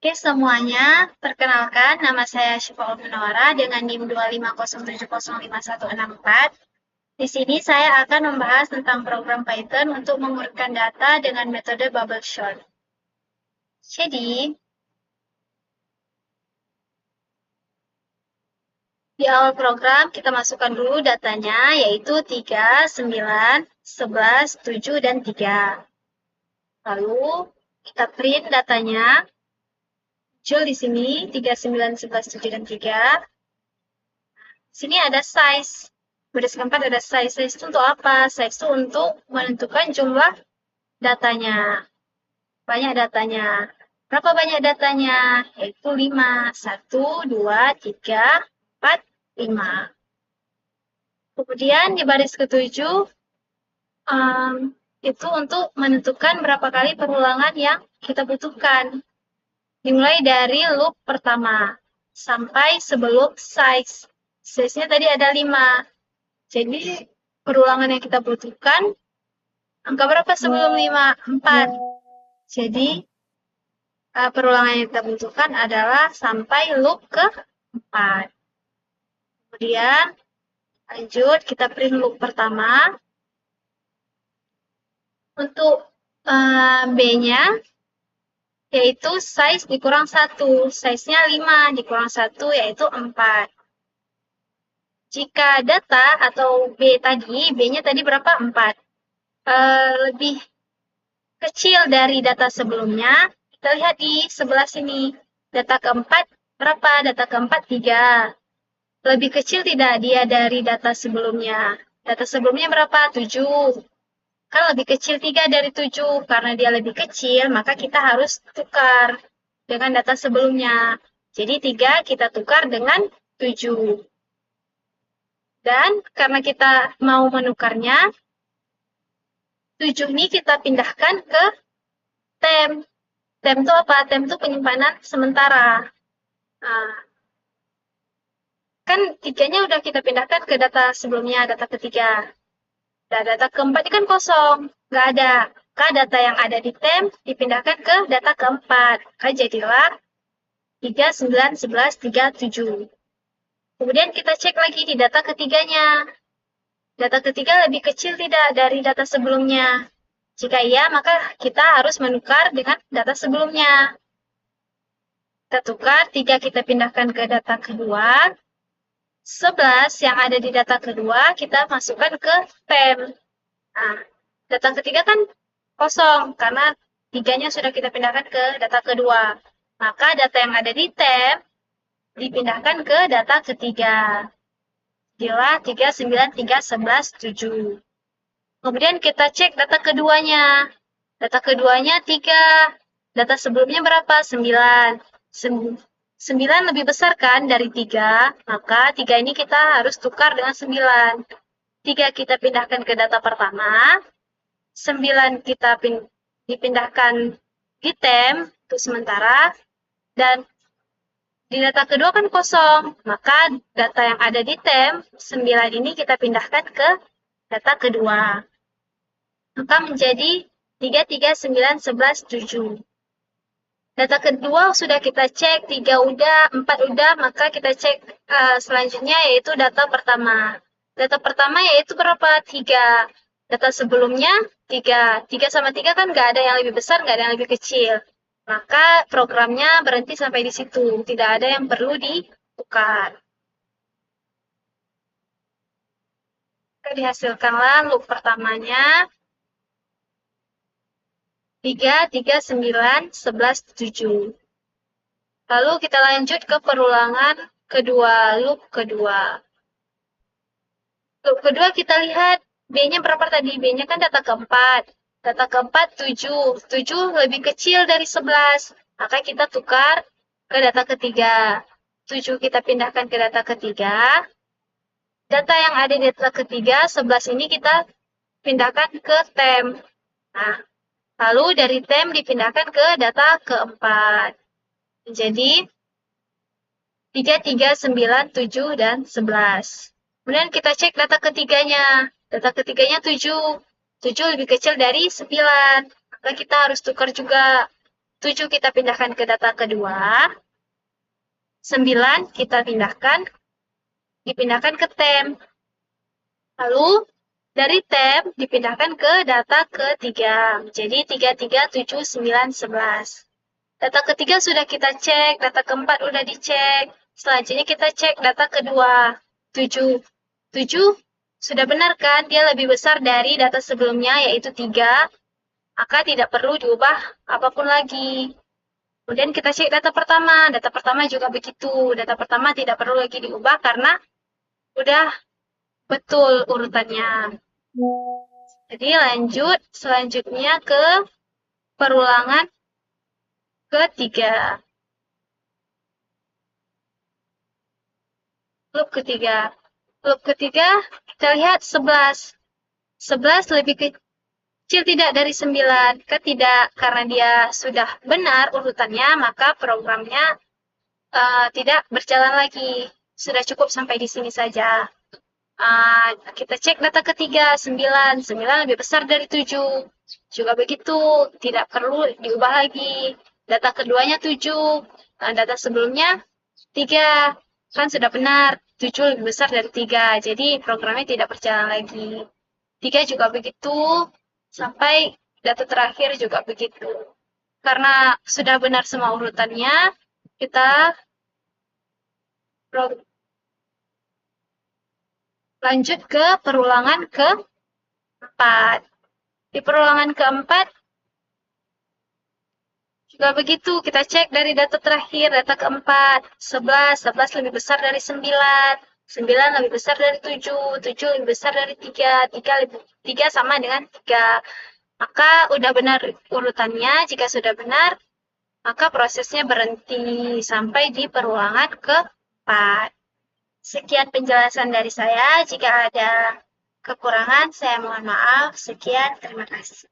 Oke semuanya, perkenalkan nama saya Syifa Munawara dengan NIM 250705164. Di sini saya akan membahas tentang program Python untuk mengurutkan data dengan metode bubble sort. Jadi, di awal program kita masukkan dulu datanya yaitu 3, 9, 11, 7, dan 3. Lalu kita print datanya. Muncul di sini 3, 9, 11, 7, dan 3. Sini ada size. Baris keempat ada size. Size itu untuk apa? Size itu untuk menentukan jumlah datanya. Banyak datanya. Berapa banyak datanya? Yaitu 5. 1, 2, 3, 4, 5. Kemudian di baris ketujuh, itu untuk menentukan berapa kali perulangan yang kita butuhkan. Dimulai dari loop pertama sampai sebelum size. Size-nya tadi ada 5. Jadi, perulangan yang kita butuhkan, angka berapa sebelum 5? 4. Jadi, perulangan yang kita butuhkan adalah sampai loop ke-4. Kemudian, lanjut, kita print loop pertama. Untuk B-nya, yaitu size dikurang 1. Size-nya 5 dikurang 1, yaitu 4. Jika data atau B tadi, B-nya tadi berapa? 4. Lebih kecil dari data sebelumnya, kita lihat di sebelah sini. Data keempat berapa? Data keempat 3. Lebih kecil tidak dia dari data sebelumnya? Data sebelumnya berapa? 7. Kan lebih kecil 3 dari 7. Karena dia lebih kecil, maka kita harus tukar dengan data sebelumnya. Jadi 3 kita tukar dengan 7. Dan karena kita mau menukarnya, 7 ini kita pindahkan ke temp. Temp itu apa? Temp itu penyimpanan sementara. Nah, kan 3-nya udah kita pindahkan ke data sebelumnya, data ketiga. Dan data keempat ini kan kosong, nggak ada. Maka data yang ada di temp dipindahkan ke data keempat. Maka jadilah 3, 9, 11, 3, 7. Kemudian kita cek lagi di data ketiganya. Data ketiga lebih kecil tidak dari data sebelumnya? Jika iya, maka kita harus menukar dengan data sebelumnya. Kita tukar, 3 kita pindahkan ke data kedua. 11 yang ada di data kedua, kita masukkan ke temp. Nah, data ketiga kan kosong, karena 3-nya sudah kita pindahkan ke data kedua. Maka data yang ada di temp dipindahkan ke data ketiga. Jadilah 3, 9, 3, 11, 7. Kemudian kita cek data keduanya. Data keduanya 3. Data sebelumnya berapa? 9. 9 lebih besar kan dari 3, maka 3 ini kita harus tukar dengan 9. 3 kita pindahkan ke data pertama, 9 kita dipindahkan di temp untuk sementara, dan di data kedua kan kosong, maka data yang ada di temp, 9 ini kita pindahkan ke data kedua. Maka menjadi 3, 3, 9, 11, 7. Data kedua sudah kita cek, 3 udah, 4 udah, maka kita cek selanjutnya yaitu data pertama. Data pertama yaitu berapa? 3. Data sebelumnya 3. 3 sama 3 kan nggak ada yang lebih besar, nggak ada yang lebih kecil. Maka programnya berhenti sampai di situ. Tidak ada yang perlu ditukar. Maka dihasilkanlah loop pertamanya. 3, 3, 9, 11, 7. Lalu kita lanjut ke perulangan kedua, loop kedua. Loop kedua kita lihat B-nya berapa tadi? B-nya kan data keempat. Data keempat 7. 7 lebih kecil dari 11. Maka kita tukar ke data ketiga. 7 kita pindahkan ke data ketiga. Data yang ada di data ketiga, 11 ini kita pindahkan ke temp. Nah, lalu dari temp dipindahkan ke data keempat. Jadi 3, 3, 9, 7, dan 11. Kemudian kita cek data ketiganya. Data ketiganya 7. 7 lebih kecil dari 9. Maka kita harus tukar juga. 7 kita pindahkan ke data kedua, 9 kita dipindahkan ke tem. Lalu dari tem dipindahkan ke data ketiga. Jadi 3, 3, 7, 9, 11. Data ketiga sudah kita cek, data keempat udah dicek. Selanjutnya kita cek data kedua, 7. 7 sudah benar kan? Dia lebih besar dari data sebelumnya, yaitu 3. Maka tidak perlu diubah apapun lagi. Kemudian kita cek data pertama juga begitu. Data pertama tidak perlu lagi diubah karena udah betul urutannya. Jadi lanjut selanjutnya ke perulangan ketiga. Loop ketiga. Loop ketiga kita lihat 11. 11 lebih kecil tidak dari 9? Kan tidak, karena dia sudah benar urutannya, maka programnya tidak berjalan lagi. Sudah cukup sampai di sini saja. Kita cek data ketiga, 9. 9 lebih besar dari 7. Juga begitu, tidak perlu diubah lagi. Data keduanya 7. Data sebelumnya 3. Kan sudah benar, 7 lebih besar dari 3. Jadi programnya tidak berjalan lagi. 3 juga begitu, sampai data terakhir juga begitu. Karena sudah benar semua urutannya, kita lanjut ke perulangan keempat. Di perulangan keempat juga begitu, kita cek dari data terakhir, data keempat, 11. 11 lebih besar dari 9. 9 lebih besar dari 7. 7 lebih besar dari 3. 3 sama dengan 3. Maka udah benar urutannya. Jika sudah benar, maka prosesnya berhenti sampai di perulangan keempat. Sekian penjelasan dari saya. Jika ada kekurangan, saya mohon maaf. Sekian, terima kasih.